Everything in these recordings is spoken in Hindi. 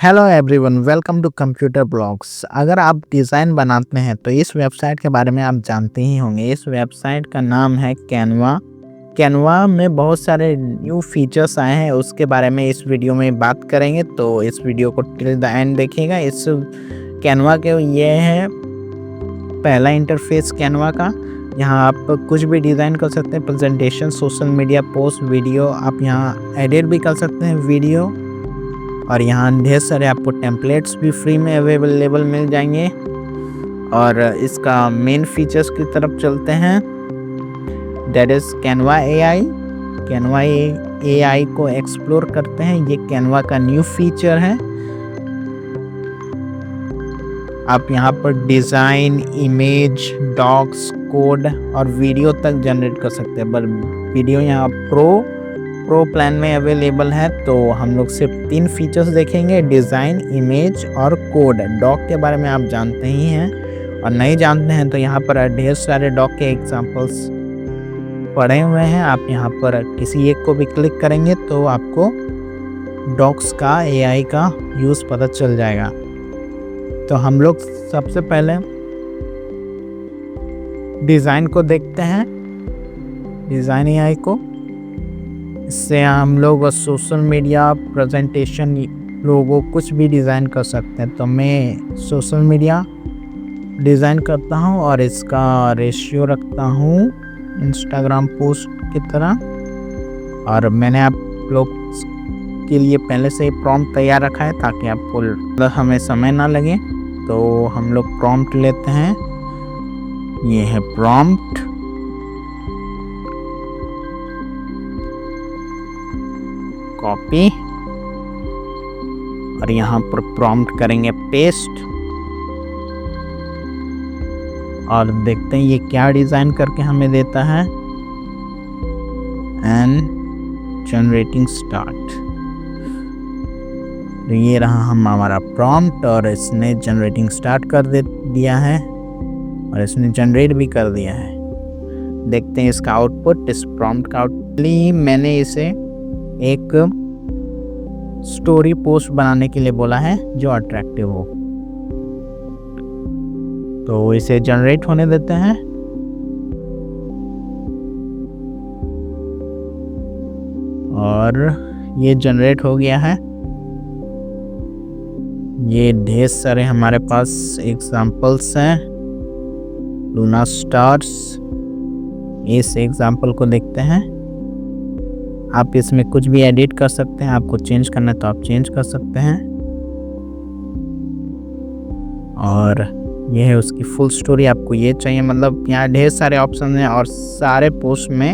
Hello everyone, welcome to computer blogs. अगर आप डिज़ाइन बनाते हैं तो इस वेबसाइट के बारे में आप जानते ही होंगे। इस वेबसाइट का नाम है कैनवा। कैनवा में बहुत सारे न्यू फीचर्स आए हैं, उसके बारे में इस वीडियो में बात करेंगे, तो इस वीडियो को टिल द एंड देखिएगा। इस कैनवा के ये है पहला इंटरफेस कैनवा का। यहाँ आप कुछ भी डिज़ाइन कर सकते हैं, presentation, social media post, video. आप यहाँ एडिट भी कर सकते हैं वीडियो, और यहाँ ढेर सारे आपको टेम्पलेट्स भी फ्री में अवेलेबल मिल जाएंगे। और इसका मेन फीचर्स की तरफ चलते हैं, that is Canva AI. Canva AI को एक्सप्लोर करते हैं। ये कैनवा का न्यू फीचर है। आप यहाँ पर डिज़ाइन, इमेज, डॉक्स, कोड और वीडियो तक जनरेट कर सकते हैं। पर वीडियो यहाँ प्रो प्लान में अवेलेबल है। तो हम लोग सिर्फ 3 फीचर्स देखेंगे, डिज़ाइन, इमेज और कोड। डॉक के बारे में आप जानते ही हैं, और नहीं जानते हैं तो यहाँ पर ढेर सारे डॉक के एग्जांपल्स पड़े हुए हैं। आप यहाँ पर किसी एक को भी क्लिक करेंगे तो आपको डॉक्स का एआई का यूज़ पता चल जाएगा। तो हम लोग सबसे पहले डिज़ाइन को देखते हैं, डिज़ाइन एआई को। इससे हम लोग सोशल मीडिया, प्रेजेंटेशन, लोगो कुछ भी डिज़ाइन कर सकते हैं। तो मैं सोशल मीडिया डिज़ाइन करता हूँ और इसका रेशियो रखता हूँ इंस्टाग्राम पोस्ट की तरह। और मैंने आप लोग के लिए पहले से ही प्रॉम्प्ट तैयार रखा है ताकि आपको हमें समय ना लगे। तो हम लोग प्रॉम्प्ट लेते हैं, ये है प्रॉम्प्ट। कॉपी, और यहाँ पर प्रॉम्प्ट करेंगे पेस्ट, और देखते हैं ये क्या डिज़ाइन करके हमें देता है। And generating start. तो ये रहा हमारा प्रॉम्प्ट, और इसने जनरेटिंग स्टार्ट कर दिया है, और इसने जनरेट भी कर दिया है। देखते हैं इसका आउटपुट, इस प्रॉम्प्ट का आउटपुट। मैंने इसे एक स्टोरी पोस्ट बनाने के लिए बोला है जो अट्रैक्टिव हो। तो इसे जनरेट होने देते हैं, और ये जनरेट हो गया है। ये ढेर सारे हमारे पास एग्जाम्पल्स हैं, लूना स्टार्स। इस एग्जाम्पल को देखते हैं। आप इसमें कुछ भी एडिट कर सकते हैं, आपको चेंज करना है तो आप चेंज कर सकते हैं। और ये है उसकी फुल स्टोरी। आपको ये चाहिए, मतलब यहाँ ढेर सारे ऑप्शन हैं और सारे पोस्ट में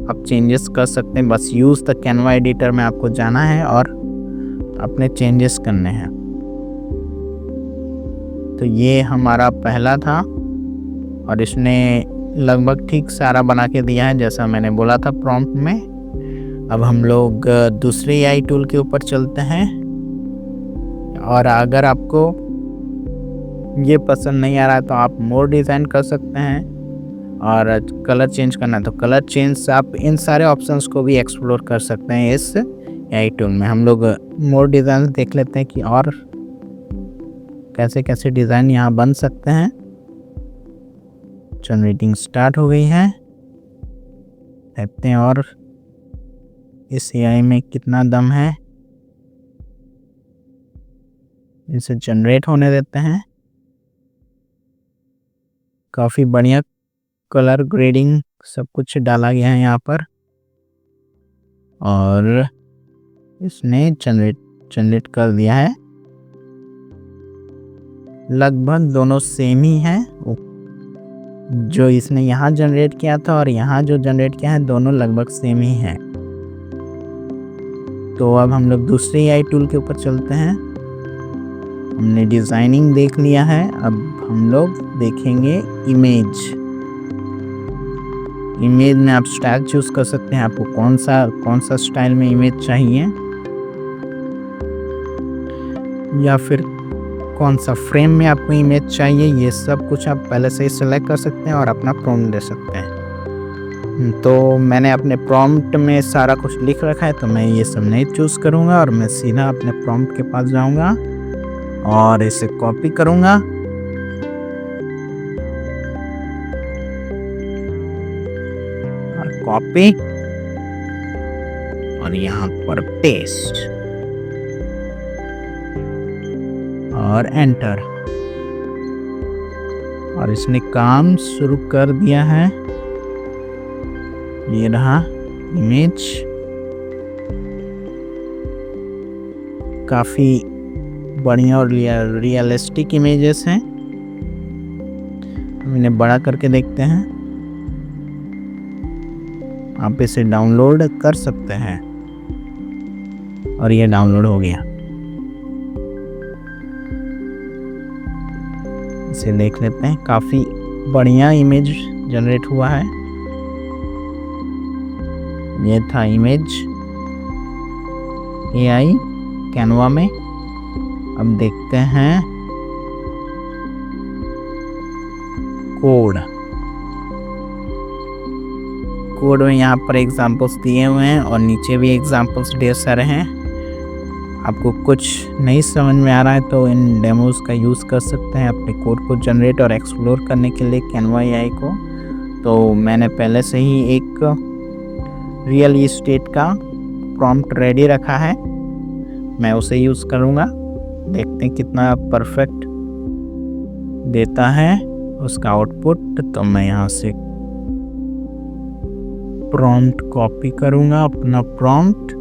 आप चेंजेस कर सकते हैं। बस यूज़ द कैनवा एडिटर में आपको जाना है और अपने चेंजेस करने हैं। तो ये हमारा पहला था, और इसने लगभग ठीक सारा बना के दिया है जैसा मैंने बोला था प्रॉम्प्ट में। अब हम लोग दूसरे एआई टूल के ऊपर चलते हैं, और अगर आपको ये पसंद नहीं आ रहा है तो आप मोर डिज़ाइन कर सकते हैं, और कलर चेंज करना है तो कलर चेंज। आप इन सारे ऑप्शंस को भी एक्सप्लोर कर सकते हैं इस एआई टूल में। हम लोग मोर डिज़ाइन देख लेते हैं कि और कैसे कैसे डिज़ाइन यहाँ बन सकते हैं। जनरेटिंग स्टार्ट हो गई है, देखते हैं और इस एआई में कितना दम है। इसे जनरेट होने देते हैं। काफ़ी बढ़िया कलर ग्रेडिंग सब कुछ डाला गया है यहाँ पर, और इसने जनरेट कर दिया है। लगभग दोनों सेम ही हैं। जो इसने यहाँ जनरेट किया था और यहाँ जो जनरेट किया है, दोनों लगभग सेम ही हैं। तो अब हम लोग दूसरे एआई टूल के ऊपर चलते हैं। हमने डिज़ाइनिंग देख लिया है, अब हम लोग देखेंगे इमेज। इमेज में आप स्टाइल चूज़ कर सकते हैं, आपको कौन सा स्टाइल में इमेज चाहिए, या फिर कौन सा फ्रेम में आपको इमेज चाहिए। ये सब कुछ आप पहले से ही सिलेक्ट कर सकते हैं और अपना प्रॉम्प्ट दे सकते हैं। तो मैंने अपने प्रॉम्प्ट में सारा कुछ लिख रखा है, तो मैं ये सब नहीं चूज़ करूँगा और मैं सीधा अपने प्रॉम्प्ट के पास जाऊँगा और इसे कॉपी करूँगा। और कॉपी और यहाँ पर पेस्ट और एंटर, और इसने काम शुरू कर दिया है। ये रहा इमेज, काफ़ी बढ़िया और रियलिस्टिक इमेजेस हैं। हम इन्हें बड़ा करके देखते हैं। आप इसे डाउनलोड कर सकते हैं और ये डाउनलोड हो गया। इसे देख लेते हैं, काफ़ी बढ़िया इमेज जनरेट हुआ है। ये था इमेज AI कैनवा में। अब देखते हैं कोड में यहाँ पर एग्जांपल्स दिए हुए हैं और नीचे भी एग्जांपल्स ढेर सारे हैं। आपको कुछ नहीं समझ में आ रहा है तो इन डेमोज का यूज़ कर सकते हैं अपने कोड को जनरेट और एक्सप्लोर करने के लिए कैनवा AI को। तो मैंने पहले से ही एक रियल इस्टेट का प्रॉम्प्ट रेडी रखा है, मैं उसे यूज़ करूँगा। देखते हैं कितना परफेक्ट देता है उसका आउटपुट। तो मैं यहाँ से प्रॉम्प्ट कॉपी करूँगा, अपना प्रॉम्प्ट,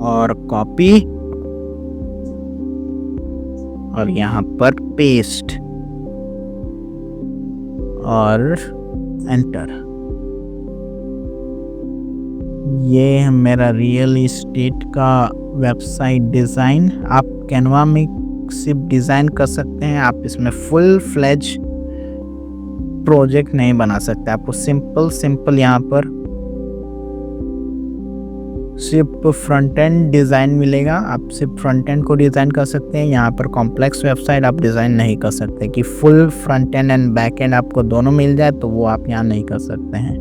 और कॉपी और यहाँ पर पेस्ट और एंटर। ये है मेरा रियल इस्टेट का वेबसाइट डिज़ाइन। आप कैनवा में सिर्फ डिज़ाइन कर सकते हैं, आप इसमें फुल फ्लेज प्रोजेक्ट नहीं बना सकते। आपको सिंपल यहाँ पर सिर्फ फ्रंट एंड डिज़ाइन मिलेगा। आप सिर्फ फ्रंट एंड को डिज़ाइन कर सकते हैं। यहाँ पर कॉम्प्लेक्स वेबसाइट आप डिज़ाइन नहीं कर सकते कि full front end and back and आपको दोनों मिल जाए, तो वो आप यहाँ नहीं कर सकते हैं।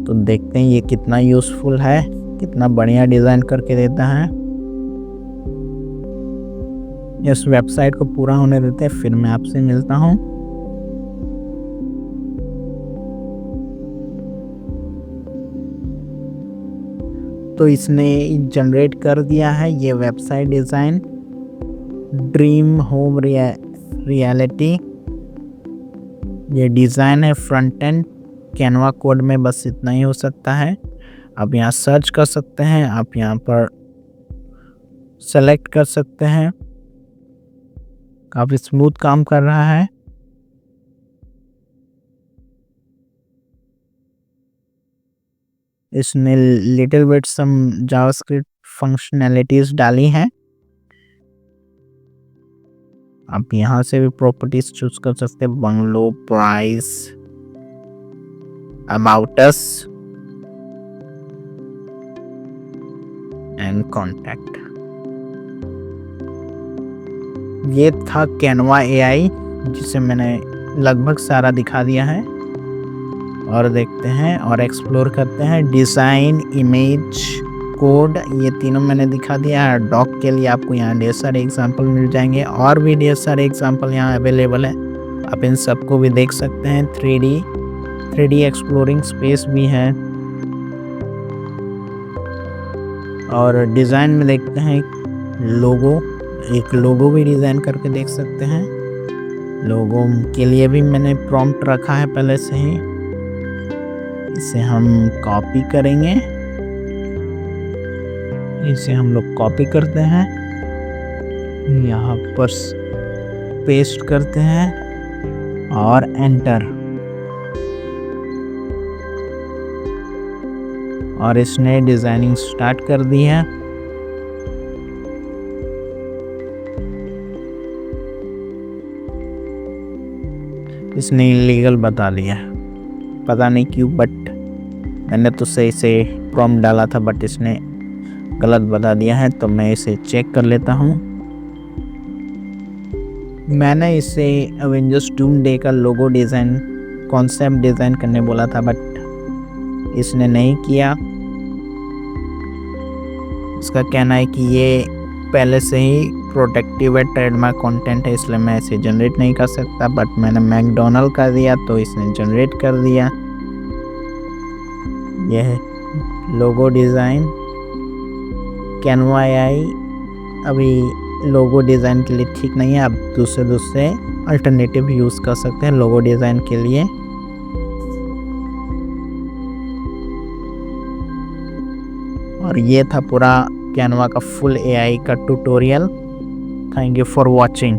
तो देखते हैं ये कितना यूज़फुल है, कितना बढ़िया डिज़ाइन करके देता है। इस वेबसाइट को पूरा होने देते हैं, फिर मैं आपसे मिलता हूँ। तो इसने जनरेट कर दिया है ये website design, dream home reality. ये डिज़ाइन है फ्रंट एंड कैनवा कोड में, बस इतना ही हो सकता है। आप यहाँ सर्च कर सकते हैं, आप यहाँ पर सेलेक्ट कर सकते हैं। काफ़ी स्मूथ काम कर रहा है। इसने लिटिल बिट सम जावास्क्रिप्ट फंक्शनैलिटीज डाली हैं। आप यहाँ से भी प्रॉपर्टीज चूज कर सकते हैं, bungalow, price, about us and contact. ये था कैनवा AI, जिसे मैंने लगभग सारा दिखा दिया है। और देखते हैं और एक्सप्लोर करते हैं। डिज़ाइन, इमेज, कोड, ये तीनों मैंने दिखा दिया है। डॉक के लिए आपको यहाँ ढेर सारे एग्जांपल मिल जाएंगे और भी ढेर सारे एग्जांपल यहाँ अवेलेबल है, आप इन सबको भी देख सकते हैं। 3D एक्सप्लोरिंग स्पेस भी है। और डिज़ाइन में देखते हैं लोगो, एक लोगो भी डिज़ाइन करके देख सकते हैं। लोगो के लिए भी मैंने प्रॉम्प्ट रखा है पहले से ही। इसे हम कॉपी करेंगे, इसे हम लोग कॉपी करते हैं, यहाँ पर पेस्ट करते हैं और एंटर। और इसने डिज़ाइनिंग स्टार्ट कर दी है। इसने इलीगल बता दिया, पता नहीं क्यों, बट मैंने तो सही से प्रॉम्प्ट डाला था, बट इसने गलत बता दिया है। तो मैं इसे चेक कर लेता हूँ। मैंने इसे अवेंजर्स डूमडे का लोगो डिज़ाइन कॉन्सेप्ट डिज़ाइन करने बोला था, बट इसने नहीं किया। इसका कहना है कि ये पहले से ही प्रोटेक्टिव है, ट्रेडमार्क कंटेंट है, इसलिए मैं इसे जनरेट नहीं कर सकता। बट मैंने मैकडोनल्ड कर दिया तो इसने जनरेट कर दिया। यह है लोगो डिज़ाइन। कैनवा एआई अभी लोगो डिज़ाइन के लिए ठीक नहीं है, आप दूसरे अल्टरनेटिव यूज़ कर सकते हैं लोगो डिज़ाइन के लिए। और ये था पूरा कैनवा का फुल एआई का tutorial. Thank you for watching.